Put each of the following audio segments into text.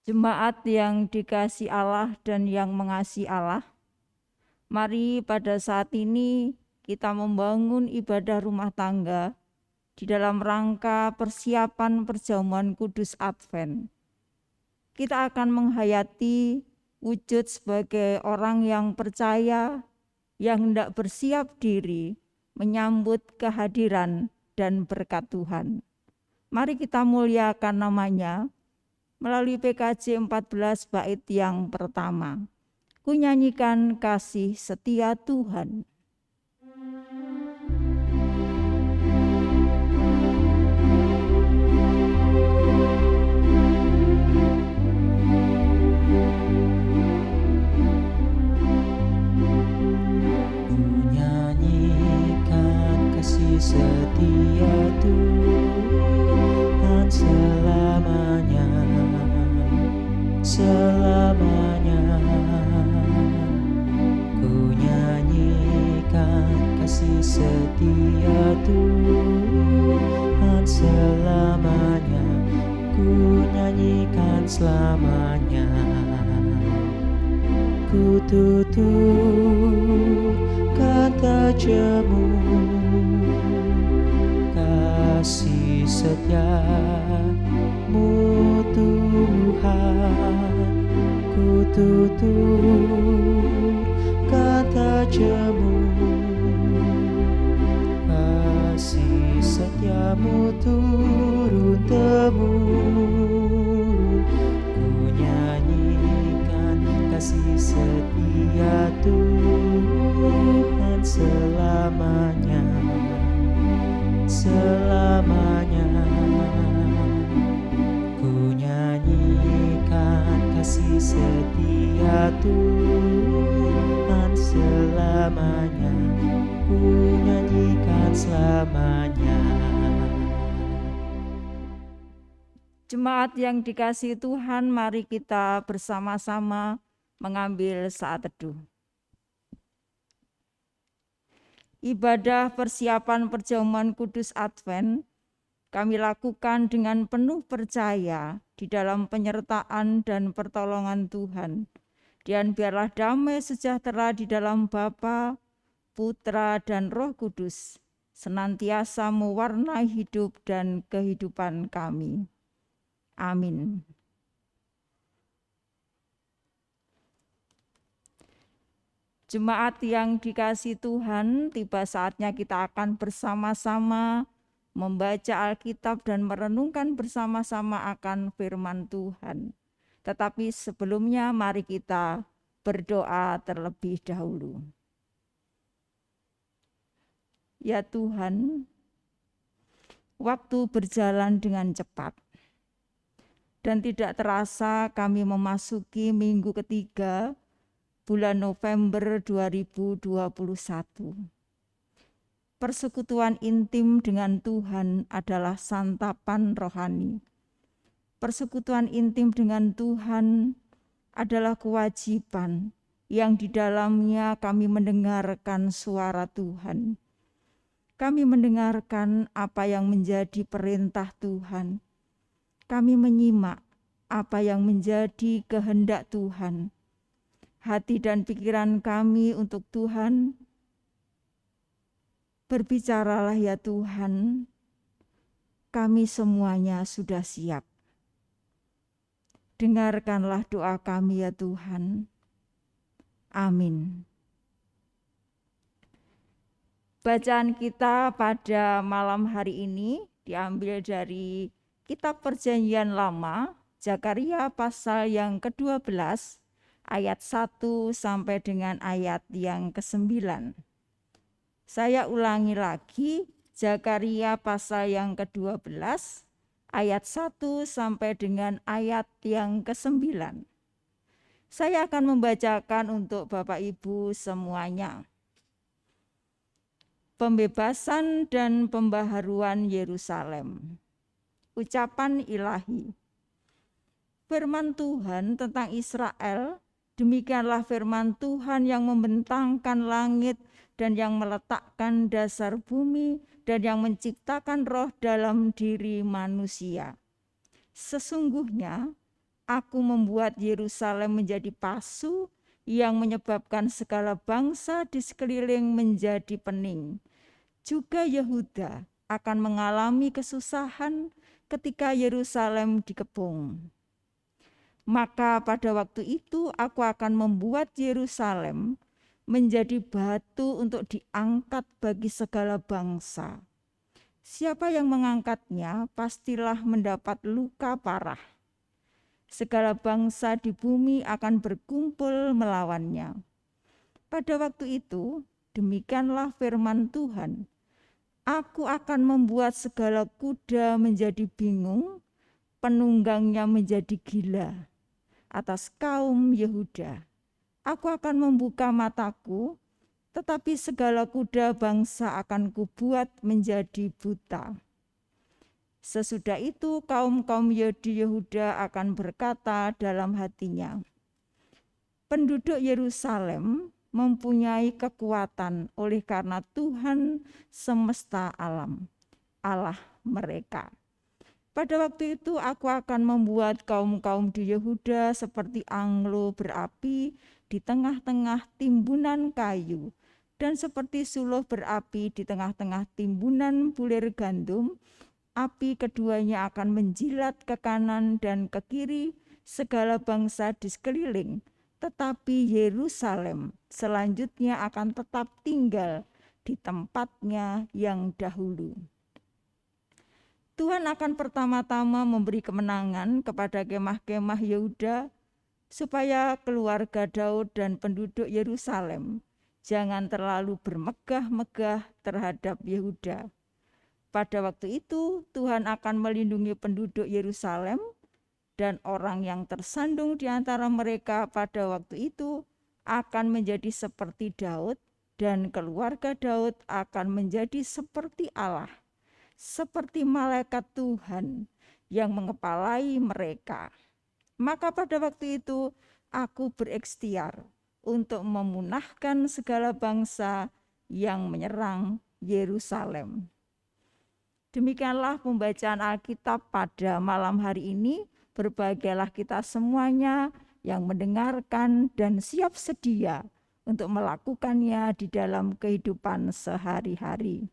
Jemaat yang dikasihi Allah dan yang mengasihi Allah, mari pada saat ini kita membangun ibadah rumah tangga di dalam rangka persiapan perjamuan kudus Advent. Kita akan menghayati wujud sebagai orang yang percaya, yang hendak bersiap diri menyambut kehadiran dan berkat Tuhan. Mari kita muliakan namanya melalui PKJ 14 bait yang pertama. Ku nyanyikan kasih setia Tuhan. Setia Tuhan selamanya, selamanya. Ku nyanyikan kasih setia Tuhan selamanya, ku nyanyikan selamanya. Ku tutur kata jemu kasih setiamu Tuhan, ku tutur kata jemu kasih setiamu turun-temurun. Ku nyanyikan kasih setia Tuhan selamanya, selamanya. Ku nyanyikan kasih setia Tuhan selamanya, ku nyanyikan selamanya. Jemaat yang dikasihi Tuhan, mari kita bersama-sama mengambil saat teduh. Ibadah persiapan perjamuan kudus Advent kami lakukan dengan penuh percaya di dalam penyertaan dan pertolongan Tuhan. Dan biarlah damai sejahtera di dalam Bapa, Putra, dan Roh Kudus senantiasa mewarnai hidup dan kehidupan kami. Amin. Jemaat yang dikasihi Tuhan, tiba saatnya kita akan bersama-sama membaca Alkitab dan merenungkan bersama-sama akan firman Tuhan. Tetapi sebelumnya mari kita berdoa terlebih dahulu. Ya Tuhan, waktu berjalan dengan cepat dan tidak terasa kami memasuki minggu ketiga bulan November 2021. Persekutuan intim dengan Tuhan adalah santapan rohani. Persekutuan intim dengan Tuhan adalah kewajiban yang di dalamnya kami mendengarkan suara Tuhan. Kami mendengarkan apa yang menjadi perintah Tuhan. Kami menyimak apa yang menjadi kehendak Tuhan. Hati dan pikiran kami untuk Tuhan, berbicaralah ya Tuhan, kami semuanya sudah siap. Dengarkanlah doa kami ya Tuhan. Amin. Bacaan kita pada malam hari ini diambil dari Kitab Perjanjian Lama, Zakaria pasal yang ke-12, ayat 1 sampai dengan ayat yang ke-9. Saya ulangi lagi, Zakaria pasal yang ke-12, ayat 1 sampai dengan ayat yang ke-9. Saya akan membacakan untuk Bapak Ibu semuanya. Pembebasan dan pembaharuan Yerusalem. Ucapan ilahi. Firman Tuhan tentang Israel, demikianlah firman Tuhan yang membentangkan langit dan yang meletakkan dasar bumi dan yang menciptakan roh dalam diri manusia. Sesungguhnya Aku membuat Yerusalem menjadi pasu yang menyebabkan segala bangsa di sekeliling menjadi pening. Juga Yehuda akan mengalami kesusahan ketika Yerusalem dikepung. Maka pada waktu itu aku akan membuat Yerusalem menjadi batu untuk diangkat bagi segala bangsa. Siapa yang mengangkatnya pastilah mendapat luka parah. Segala bangsa di bumi akan berkumpul melawannya. Pada waktu itu, demikianlah firman Tuhan. Aku akan membuat segala kuda menjadi bingung, penunggangnya menjadi gila atas kaum Yehuda. Aku akan membuka mataku, tetapi segala kuda bangsa akan kubuat menjadi buta. Sesudah itu kaum-kaum di Yehuda akan berkata dalam hatinya, penduduk Yerusalem mempunyai kekuatan oleh karena Tuhan semesta alam, Allah mereka. Pada waktu itu aku akan membuat kaum-kaum di Yehuda seperti anglo berapi di tengah-tengah timbunan kayu, dan seperti suluh berapi di tengah-tengah timbunan bulir gandum. Api keduanya akan menjilat ke kanan dan ke kiri segala bangsa di sekeliling, tetapi Yerusalem selanjutnya akan tetap tinggal di tempatnya yang dahulu. Tuhan akan pertama-tama memberi kemenangan kepada kemah-kemah Yehuda, supaya keluarga Daud dan penduduk Yerusalem jangan terlalu bermegah-megah terhadap Yehuda. Pada waktu itu Tuhan akan melindungi penduduk Yerusalem, dan orang yang tersandung di antara mereka pada waktu itu akan menjadi seperti Daud, dan keluarga Daud akan menjadi seperti Allah, seperti malaikat Tuhan yang mengepalai mereka. Maka pada waktu itu aku berikhtiar untuk memunahkan segala bangsa yang menyerang Yerusalem. Demikianlah pembacaan Alkitab pada malam hari ini. Berbahagialah kita semuanya yang mendengarkan dan siap sedia untuk melakukannya di dalam kehidupan sehari-hari.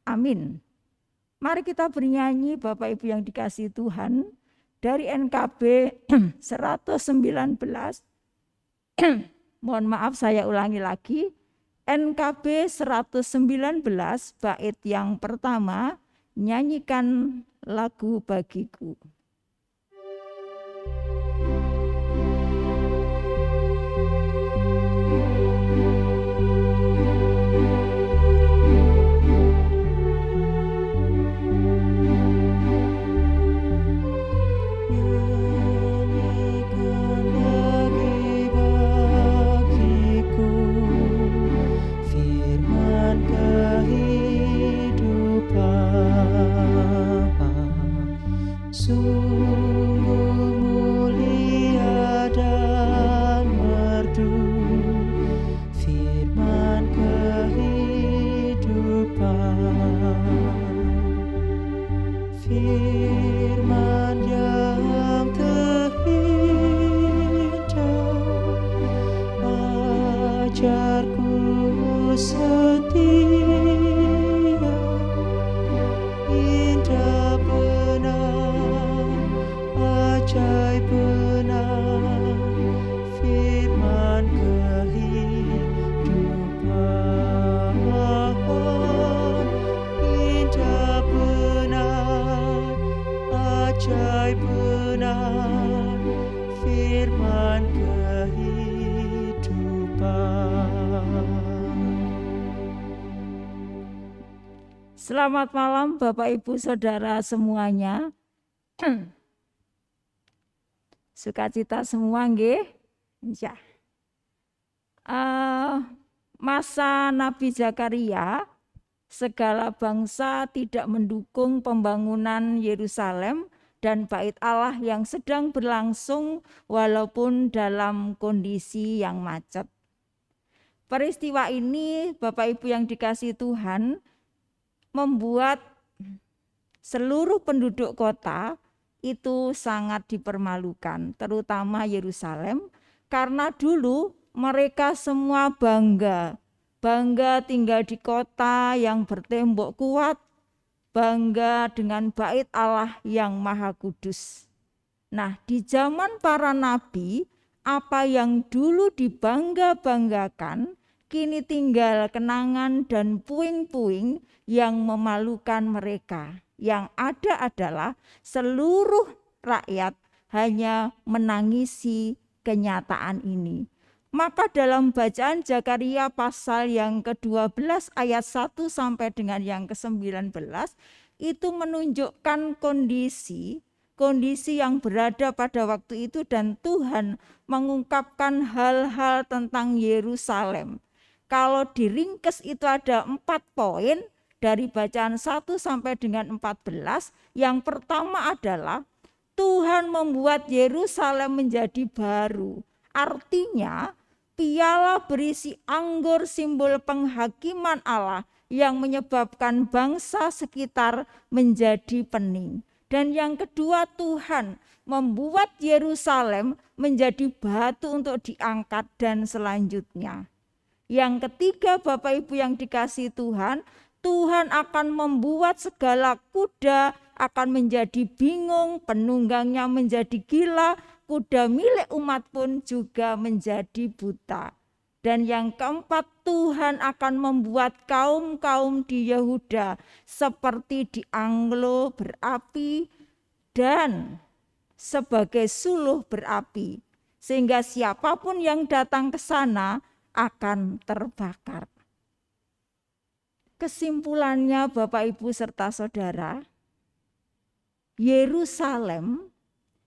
Amin. Mari kita bernyanyi Bapak Ibu yang dikasihi Tuhan dari NKB 119. Mohon maaf saya ulangi lagi. NKB 119 bait yang pertama, nyanyikan lagu bagiku. Selamat malam Bapak Ibu Saudara semuanya. Sukacita semua nggih? Ya. Masa Nabi Zakaria, segala bangsa tidak mendukung pembangunan Yerusalem dan bait Allah yang sedang berlangsung walaupun dalam kondisi yang macet. Peristiwa ini Bapak Ibu yang dikasihi Tuhan membuat seluruh penduduk kota itu sangat dipermalukan, terutama Yerusalem, karena dulu mereka semua bangga tinggal di kota yang bertembok kuat, bangga dengan bait Allah yang maha kudus. Nah, di zaman para nabi, apa yang dulu dibangga-banggakan, kini tinggal kenangan dan puing-puing yang memalukan mereka. Yang ada adalah seluruh rakyat hanya menangisi kenyataan ini. Maka dalam bacaan Zakaria pasal yang ke-12 ayat 1 sampai dengan yang ke-19 itu menunjukkan kondisi yang berada pada waktu itu, dan Tuhan mengungkapkan hal-hal tentang Yerusalem. Kalau diringkes itu ada 4 poin dari bacaan 1 sampai dengan 14. Yang pertama adalah Tuhan membuat Yerusalem menjadi baru. Artinya piala berisi anggur simbol penghakiman Allah yang menyebabkan bangsa sekitar menjadi pening. Dan yang kedua, Tuhan membuat Yerusalem menjadi batu untuk diangkat dan selanjutnya. Yang ketiga, Bapak Ibu yang dikasihi Tuhan, Tuhan akan membuat segala kuda akan menjadi bingung, penunggangnya menjadi gila, kuda milik umat pun juga menjadi buta. Dan yang keempat, Tuhan akan membuat kaum-kaum di Yehuda seperti di Anglo berapi dan sebagai suluh berapi, sehingga siapapun yang datang ke sana akan terbakar. Kesimpulannya Bapak Ibu serta Saudara, Yerusalem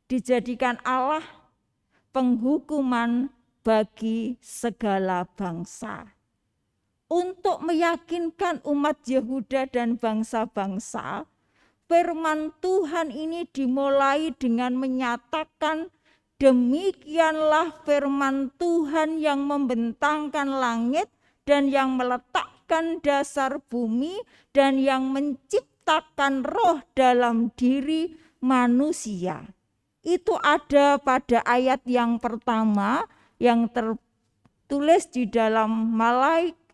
dijadikan Allah penghukuman bagi segala bangsa. Untuk meyakinkan umat Yehuda dan bangsa-bangsa, firman Tuhan ini dimulai dengan menyatakan, demikianlah firman Tuhan yang membentangkan langit dan yang meletakkan dasar bumi dan yang menciptakan roh dalam diri manusia. Itu ada pada ayat yang pertama yang tertulis di dalam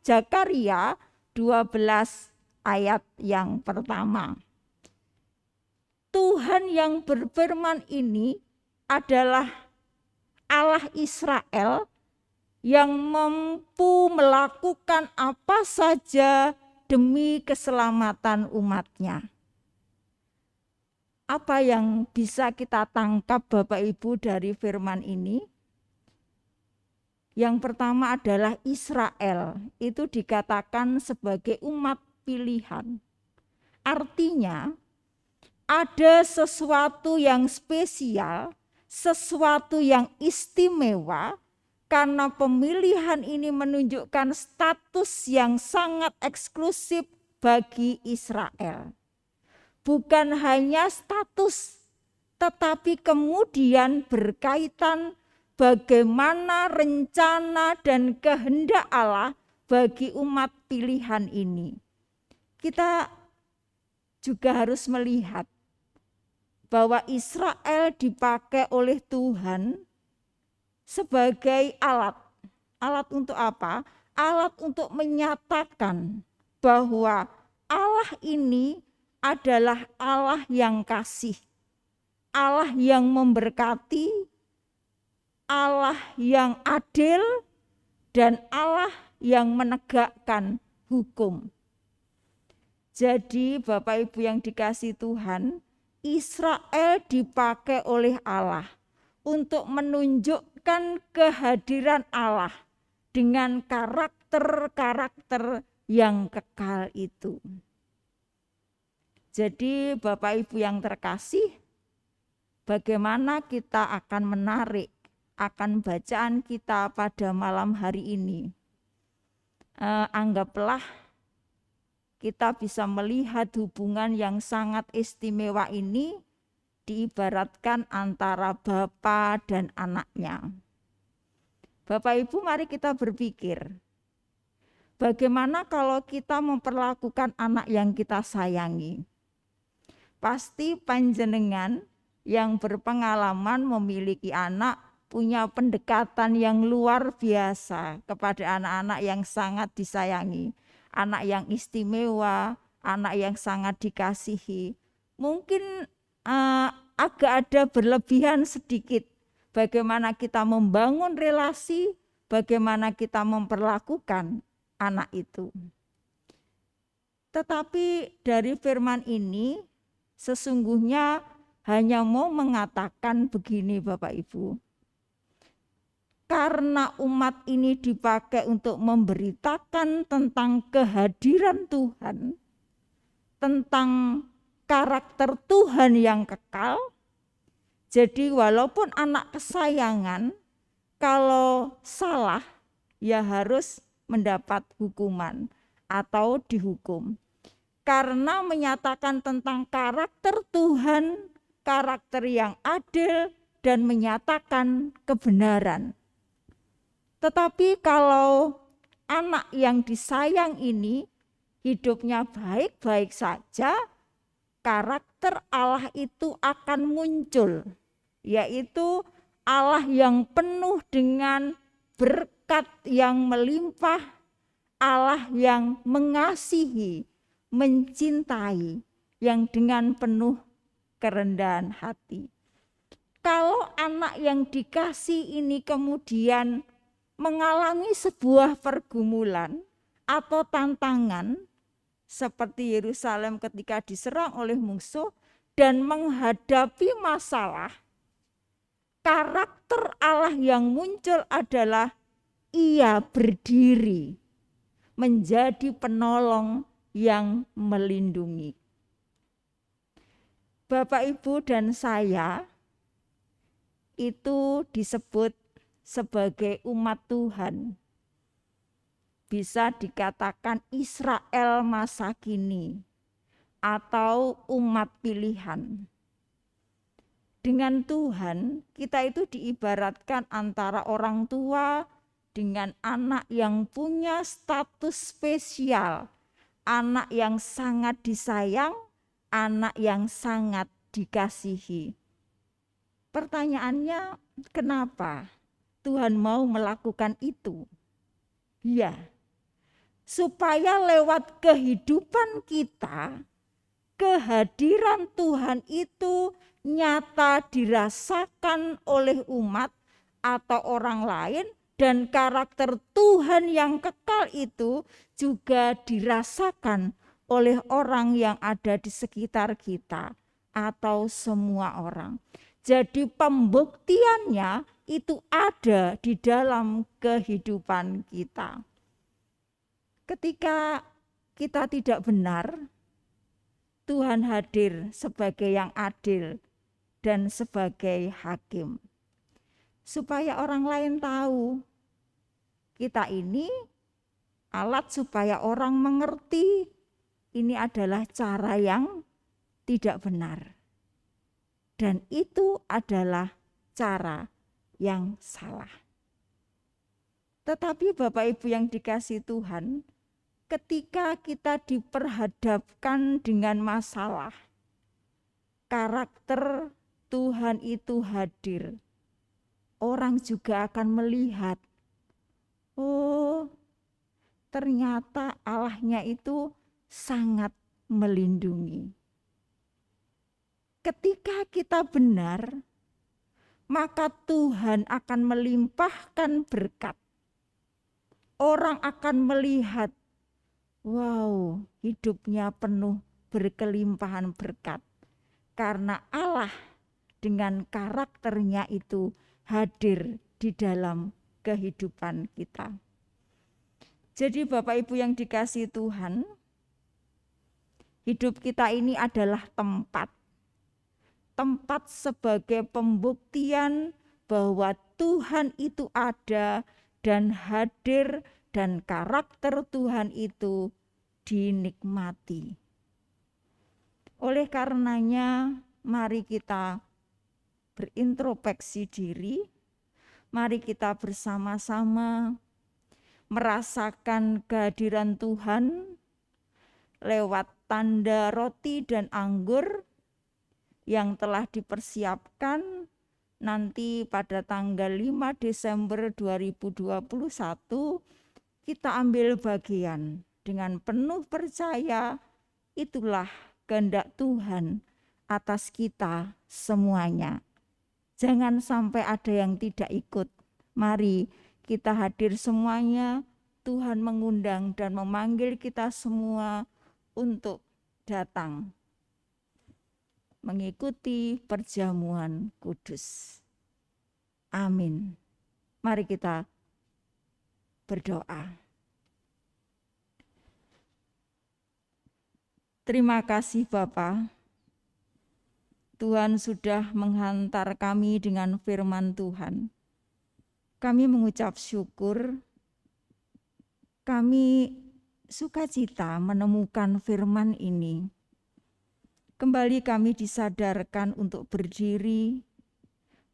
Zakaria 12 ayat yang pertama. Tuhan yang berfirman ini adalah Allah Israel yang mampu melakukan apa saja demi keselamatan umatnya. Apa yang bisa kita tangkap Bapak Ibu dari firman ini? Yang pertama adalah Israel itu dikatakan sebagai umat pilihan. Artinya ada sesuatu yang spesial, sesuatu yang istimewa, karena pemilihan ini menunjukkan status yang sangat eksklusif bagi Israel. Bukan hanya status, tetapi kemudian berkaitan bagaimana rencana dan kehendak Allah bagi umat pilihan ini. Kita juga harus melihat bahwa Israel dipakai oleh Tuhan sebagai alat. Alat untuk apa? Alat untuk menyatakan bahwa Allah ini adalah Allah yang kasih, Allah yang memberkati, Allah yang adil, dan Allah yang menegakkan hukum. Jadi Bapak Ibu yang dikasihi Tuhan, Israel dipakai oleh Allah untuk menunjukkan kehadiran Allah dengan karakter-karakter yang kekal itu. Jadi Bapak Ibu yang terkasih, bagaimana kita akan menarik akan bacaan kita pada malam hari ini? Anggaplah kita bisa melihat hubungan yang sangat istimewa ini diibaratkan antara bapa dan anaknya. Bapak Ibu, mari kita berpikir, bagaimana kalau kita memperlakukan anak yang kita sayangi? Pasti panjenengan yang berpengalaman memiliki anak, punya pendekatan yang luar biasa kepada anak-anak yang sangat disayangi, anak yang istimewa, anak yang sangat dikasihi. Mungkin agak ada berlebihan sedikit bagaimana kita membangun relasi, bagaimana kita memperlakukan anak itu. Tetapi dari firman ini sesungguhnya hanya mau mengatakan begini Bapak Ibu. Karena umat ini dipakai untuk memberitakan tentang kehadiran Tuhan, tentang karakter Tuhan yang kekal. Jadi walaupun anak kesayangan, kalau salah ya harus mendapat hukuman atau dihukum. Karena menyatakan tentang karakter Tuhan, karakter yang adil dan menyatakan kebenaran. Tetapi kalau anak yang disayang ini hidupnya baik-baik saja, karakter Allah itu akan muncul, yaitu Allah yang penuh dengan berkat yang melimpah, Allah yang mengasihi, mencintai, yang dengan penuh kerendahan hati. Kalau anak yang dikasih ini kemudian mengalami sebuah pergumulan atau tantangan seperti Yerusalem ketika diserang oleh musuh dan menghadapi masalah, karakter Allah yang muncul adalah ia berdiri menjadi penolong yang melindungi. Bapak, Ibu, dan saya itu disebut sebagai umat Tuhan. Bisa dikatakan Israel masa kini atau umat pilihan. Dengan Tuhan, kita itu diibaratkan antara orang tua dengan anak yang punya status spesial, anak yang sangat disayang, anak yang sangat dikasihi. Pertanyaannya, kenapa Tuhan mau melakukan itu? Ya, supaya lewat kehidupan kita, kehadiran Tuhan itu nyata dirasakan oleh umat atau orang lain, dan karakter Tuhan yang kekal itu juga dirasakan oleh orang yang ada di sekitar kita atau semua orang. Jadi pembuktiannya itu ada di dalam kehidupan kita. Ketika kita tidak benar, Tuhan hadir sebagai yang adil dan sebagai hakim. Supaya orang lain tahu kita ini alat supaya orang mengerti ini adalah cara yang tidak benar. Dan itu adalah cara yang salah. Tetapi Bapak Ibu yang dikasihi Tuhan, ketika kita diperhadapkan dengan masalah, karakter Tuhan itu hadir. Orang juga akan melihat, oh ternyata Allahnya itu sangat melindungi. Ketika kita benar, maka Tuhan akan melimpahkan berkat. Orang akan melihat, wow, hidupnya penuh berkelimpahan berkat. Karena Allah dengan karakternya itu hadir di dalam kehidupan kita. Jadi Bapak Ibu yang dikasihi Tuhan, hidup kita ini adalah tempat sebagai pembuktian bahwa Tuhan itu ada dan hadir dan karakter Tuhan itu dinikmati. Oleh karenanya, mari kita berintrospeksi diri, mari kita bersama-sama merasakan kehadiran Tuhan lewat tanda roti dan anggur, yang telah dipersiapkan nanti pada tanggal 5 Desember 2021 kita ambil bagian dengan penuh percaya. Itulah kehendak Tuhan atas kita semuanya. Jangan sampai ada yang tidak ikut. Mari kita hadir semuanya. Tuhan mengundang dan memanggil kita semua untuk datang mengikuti perjamuan kudus. Amin. Mari kita berdoa. Terima kasih Bapa. Tuhan sudah menghantar kami dengan firman Tuhan. Kami mengucap syukur. Kami sukacita menemukan firman ini. Kembali kami disadarkan untuk berdiri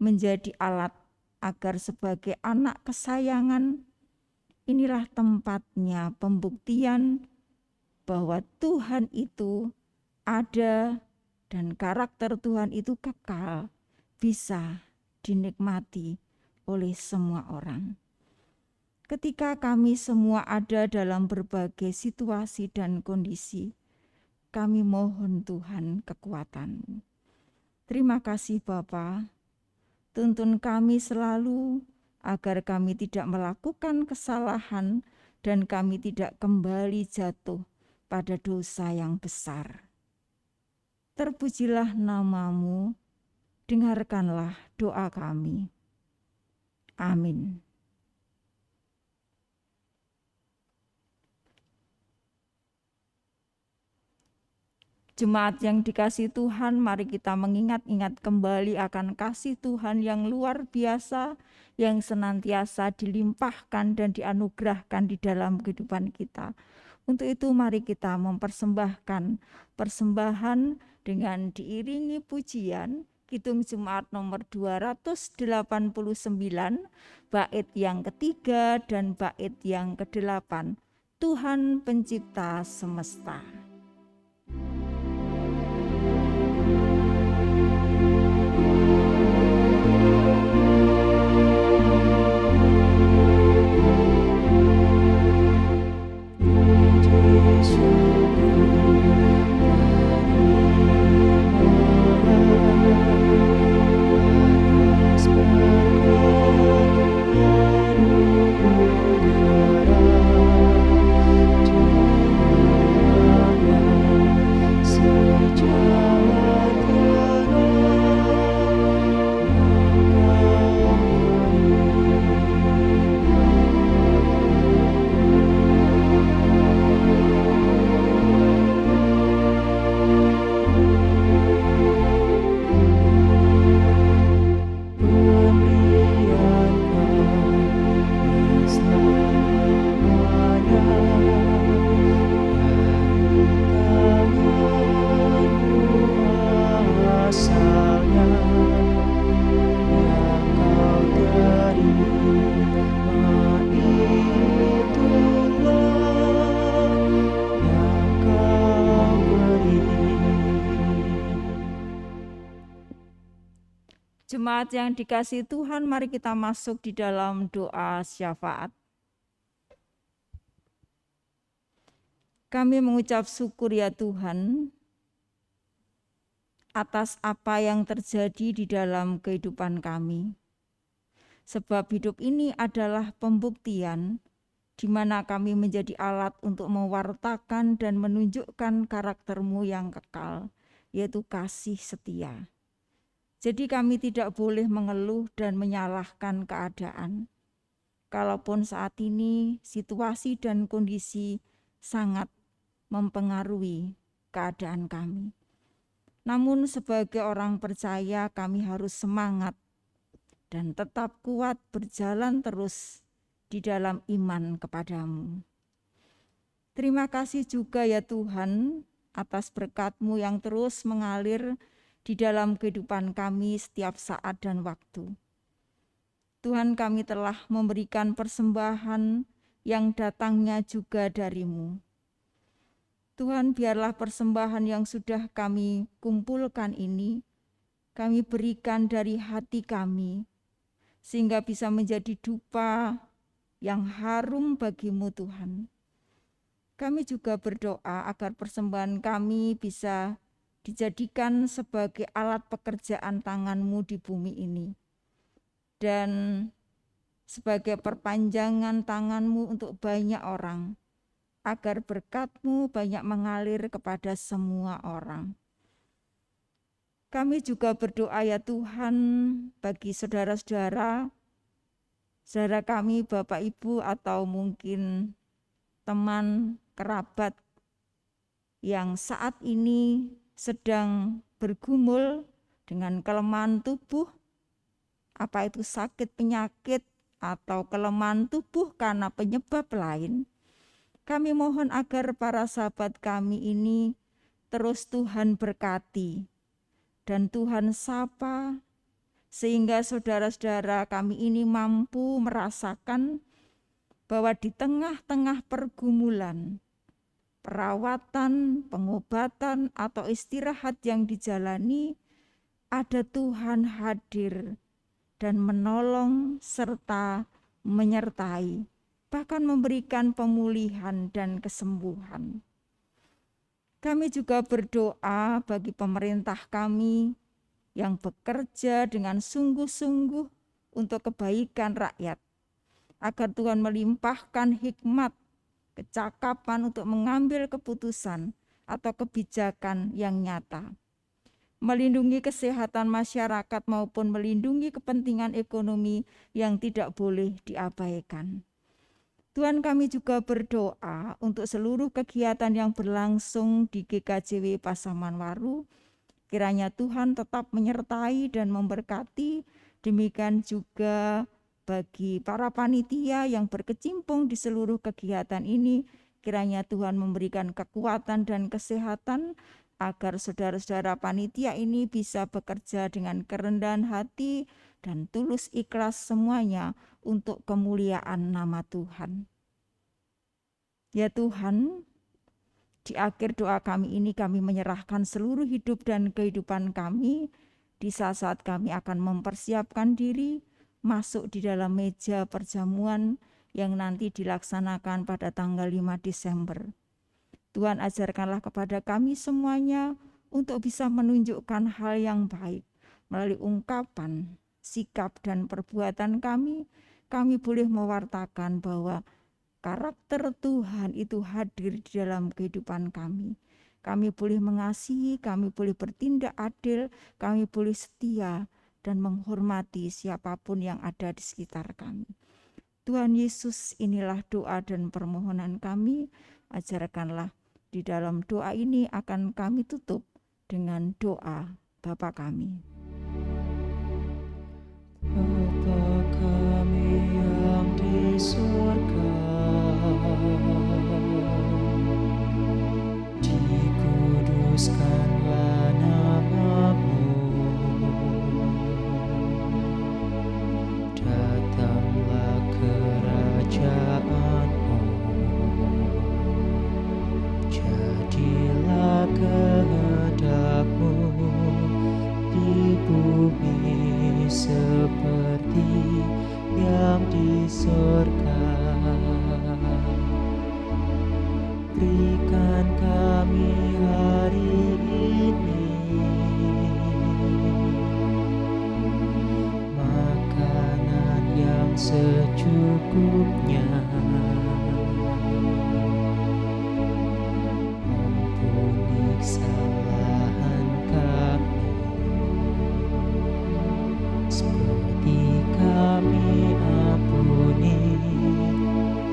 menjadi alat agar sebagai anak kesayangan, inilah tempatnya pembuktian bahwa Tuhan itu ada dan karakter Tuhan itu kekal, bisa dinikmati oleh semua orang. Ketika kami semua ada dalam berbagai situasi dan kondisi, kami mohon Tuhan kekuatan-Mu. Terima kasih Bapa, tuntun kami selalu agar kami tidak melakukan kesalahan dan kami tidak kembali jatuh pada dosa yang besar. Terpujilah nama-Mu, dengarkanlah doa kami. Amin. Jemaat yang dikasihi Tuhan, mari kita mengingat-ingat kembali akan kasih Tuhan yang luar biasa, yang senantiasa dilimpahkan dan dianugerahkan di dalam kehidupan kita. Untuk itu mari kita mempersembahkan persembahan dengan diiringi pujian Kidung Jemaat nomor 289, bait yang ketiga dan bait yang ke-8. Tuhan Pencipta Semesta. Jemaat yang dikasihi Tuhan, mari kita masuk di dalam doa syafaat. Kami mengucap syukur ya Tuhan atas apa yang terjadi di dalam kehidupan kami. Sebab hidup ini adalah pembuktian di mana kami menjadi alat untuk mewartakan dan menunjukkan karakter-Mu yang kekal, yaitu kasih setia. Jadi kami tidak boleh mengeluh dan menyalahkan keadaan. Kalaupun saat ini situasi dan kondisi sangat mempengaruhi keadaan kami. Namun sebagai orang percaya kami harus semangat dan tetap kuat berjalan terus di dalam iman kepada-Mu. Terima kasih juga ya Tuhan atas berkat-Mu yang terus mengalir di dalam kehidupan kami setiap saat dan waktu. Tuhan, kami telah memberikan persembahan yang datangnya juga dari-Mu. Tuhan, biarlah persembahan yang sudah kami kumpulkan ini kami berikan dari hati kami, sehingga bisa menjadi dupa yang harum bagi-Mu Tuhan. Kami juga berdoa agar persembahan kami bisa dijadikan sebagai alat pekerjaan tangan-Mu di bumi ini, dan sebagai perpanjangan tangan-Mu untuk banyak orang, agar berkat-Mu banyak mengalir kepada semua orang. Kami juga berdoa ya Tuhan bagi saudara kami, Bapak Ibu, atau mungkin teman kerabat yang saat ini sedang bergumul dengan kelemahan tubuh, apa itu sakit penyakit atau kelemahan tubuh karena penyebab lain. Kami mohon agar para sahabat kami ini terus Tuhan berkati dan Tuhan sapa, sehingga saudara-saudara kami ini mampu merasakan bahwa di tengah-tengah pergumulan, perawatan, pengobatan, atau istirahat yang dijalani, ada Tuhan hadir dan menolong serta menyertai, bahkan memberikan pemulihan dan kesembuhan. Kami juga berdoa bagi pemerintah kami yang bekerja dengan sungguh-sungguh untuk kebaikan rakyat, agar Tuhan melimpahkan hikmat, kecakapan untuk mengambil keputusan atau kebijakan yang nyata, melindungi kesehatan masyarakat maupun melindungi kepentingan ekonomi yang tidak boleh diabaikan. Tuhan, kami juga berdoa untuk seluruh kegiatan yang berlangsung di GKJW Pasaman Waru. Kiranya Tuhan tetap menyertai dan memberkati. Demikian juga bagi para panitia yang berkecimpung di seluruh kegiatan ini. Kiranya Tuhan memberikan kekuatan dan kesehatan agar saudara-saudara panitia ini bisa bekerja dengan kerendahan hati dan tulus ikhlas semuanya untuk kemuliaan nama Tuhan. Ya Tuhan, di akhir doa kami ini kami menyerahkan seluruh hidup dan kehidupan kami di saat-saat kami akan mempersiapkan diri masuk di dalam meja perjamuan yang nanti dilaksanakan pada tanggal 5 Desember. Tuhan, ajarkanlah kepada kami semuanya untuk bisa menunjukkan hal yang baik melalui ungkapan, sikap, dan perbuatan kami. Kami boleh mewartakan bahwa karakter Tuhan itu hadir di dalam kehidupan kami. Kami boleh mengasihi, kami boleh bertindak adil, kami boleh setia dan menghormati siapapun yang ada di sekitar kami. Tuhan Yesus, inilah doa dan permohonan kami. Ajarkanlah di dalam doa ini akan kami tutup dengan doa Bapa kami. Bapa kami yang di surga, dikuduskanlah nama-Mu, datanglah kerajaan-Mu, jadilah kehendak-Mu di bumi seperti yang di surga. Berikan kami hari ini makanan yang secukupnya. Ampuni kesalahan kami seperti kami ampuni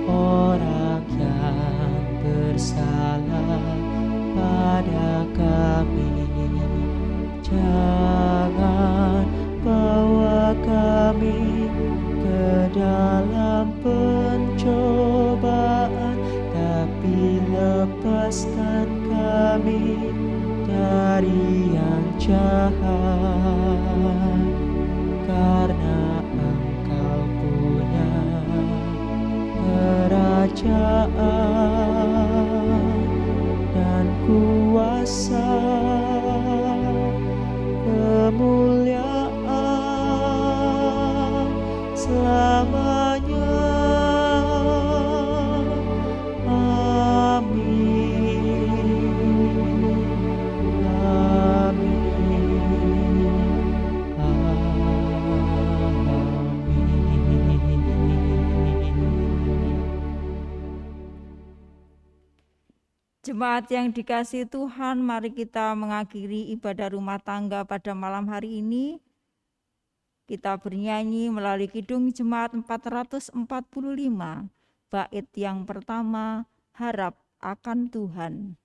orang yang bersalah pada kami. Jangan bawa kami ke dalam pencobaan, tapi lepaskan kami dari yang jahat. Jemaat yang dikasihi Tuhan, mari kita mengakhiri ibadah rumah tangga pada malam hari ini. Kita bernyanyi melalui Kidung Jemaat 445, bait yang pertama, Harap akan Tuhan.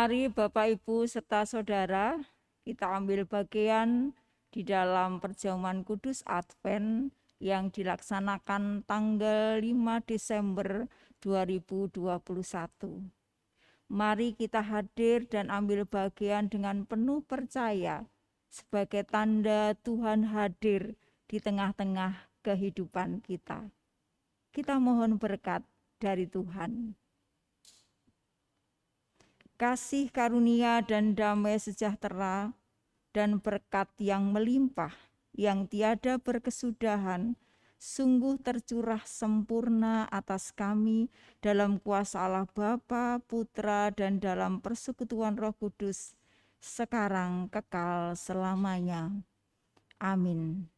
Mari Bapak Ibu serta Saudara, kita ambil bagian di dalam perjamuan kudus Advent yang dilaksanakan tanggal 5 Desember 2021. Mari kita hadir dan ambil bagian dengan penuh percaya sebagai tanda Tuhan hadir di tengah-tengah kehidupan kita. Kita mohon berkat dari Tuhan. Kasih karunia dan damai sejahtera dan berkat yang melimpah, yang tiada berkesudahan, sungguh tercurah sempurna atas kami dalam kuasa Allah Bapa, Putra, dan dalam persekutuan Roh Kudus, sekarang kekal selamanya. Amin.